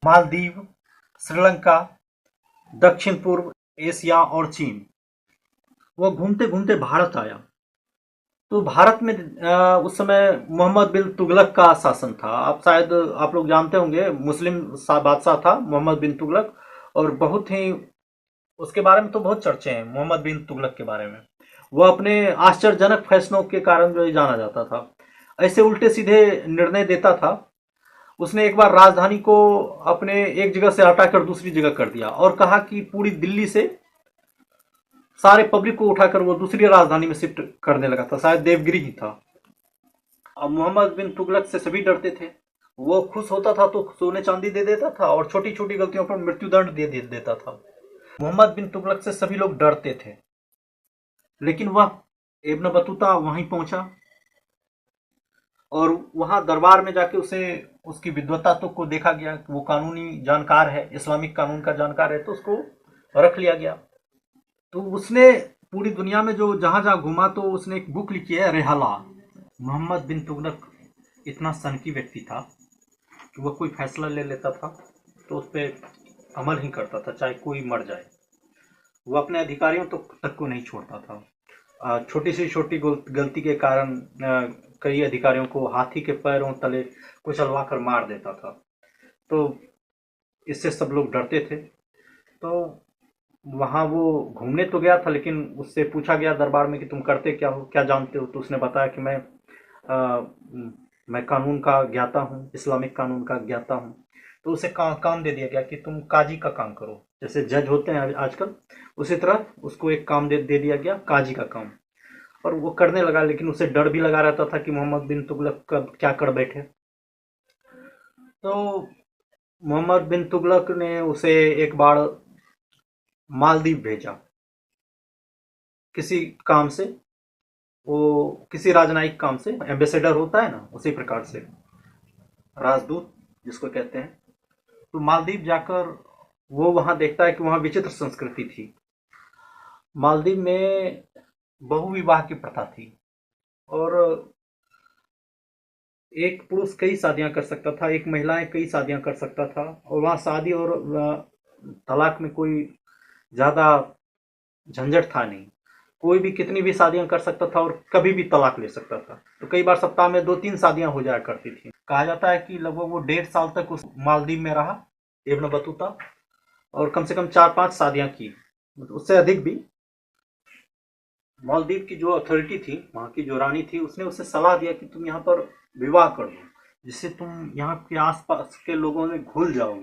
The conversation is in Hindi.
मालदीव, श्रीलंका, दक्षिण पूर्व एशिया और चीन। वह घूमते घूमते भारत आया। तो भारत में उस समय मोहम्मद बिन तुगलक का शासन था। आप शायद आप लोग जानते होंगे, मुस्लिम बादशाह था मोहम्मद बिन तुगलक। और बहुत ही उसके बारे में तो बहुत चर्चे हैं मोहम्मद बिन तुगलक के बारे में। वह अपने आश्चर्यजनक फैसलों के कारण जो है जाना जाता था। ऐसे उल्टे सीधे निर्णय देता था। उसने एक बार राजधानी को अपने एक जगह से हटाकर दूसरी जगह कर दिया और कहा कि पूरी दिल्ली से सारे पब्लिक को उठाकर वो दूसरी राजधानी में शिफ्ट करने लगा था। शायद देवगिरी ही था। अब मोहम्मद बिन तुगलक से सभी डरते थे। वो खुश होता था तो सोने चांदी दे देता था और छोटी छोटी गलतियों पर मृत्युदंड दे देता था। मोहम्मद बिन तुगलक से सभी लोग डरते थे। लेकिन वह इब्न बतूता वहीं पहुंचा और वहां दरबार में जाके उसे उसकी विद्वता तो को देखा गया कि वो कानूनी जानकार है, इस्लामिक कानून का जानकार है, तो उसको रख लिया गया। तो उसने पूरी दुनिया में जो जहां जहां घूमा तो उसने एक बुक लिखी है, रेहाला। मोहम्मद बिन तुगलक इतना सनकी व्यक्ति था कि वह कोई फैसला ले लेता था तो उस पर अमल ही करता था, चाहे कोई मर जाए। वो अपने अधिकारियों तक को नहीं छोड़ता था। छोटी से छोटी गलती के कारण कई अधिकारियों को हाथी के पैरों तले कुचलवा कर मार देता था। तो इससे सब लोग डरते थे। तो वहाँ वो घूमने तो गया था, लेकिन उससे पूछा गया दरबार में कि तुम करते क्या हो, क्या जानते हो। तो उसने बताया कि मैं कानून का ज्ञाता हूँ, इस्लामिक कानून का ज्ञाता हूँ। तो उसे काम दे दिया गया कि तुम काजी का काम करो, जैसे जज होते हैं आजकल, उसी तरह उसको एक काम दे दिया गया, काजी का काम। और वो करने लगा, लेकिन उसे डर भी लगा रहता था कि मोहम्मद बिन तुगलक कब क्या कर बैठे। तो मोहम्मद बिन तुगलक ने उसे एक बार मालदीव भेजा किसी काम से। वो किसी राजनयिक काम से, एम्बेसडर होता है ना, उसी प्रकार से राजदूत जिसको कहते हैं। तो मालदीव जाकर वो वहां देखता है कि वहां विचित्र संस्कृति थी। मालदीव में बहुविवाह की प्रथा थी और एक पुरुष कई शादियां कर सकता था, एक महिलाएं कई शादियां कर सकता था। और वहाँ शादी और तलाक में कोई ज़्यादा झंझट था नहीं। कोई भी कितनी भी शादियां कर सकता था और कभी भी तलाक ले सकता था। तो कई बार सप्ताह में 2-3 शादियां हो जाया करती थी। कहा जाता है कि लगभग वो 1.5 साल तक उस मालदीव में रहा, इब्न बतूता, और कम से कम 4-5 शादियां की, मतलब उससे अधिक भी। मालदीव की जो अथॉरिटी थी, वहाँ की जो रानी थी, उसने उसे सलाह दिया कि तुम यहाँ पर विवाह कर दो, जिससे तुम यहाँ के आसपास के लोगों में घुल जाओगे।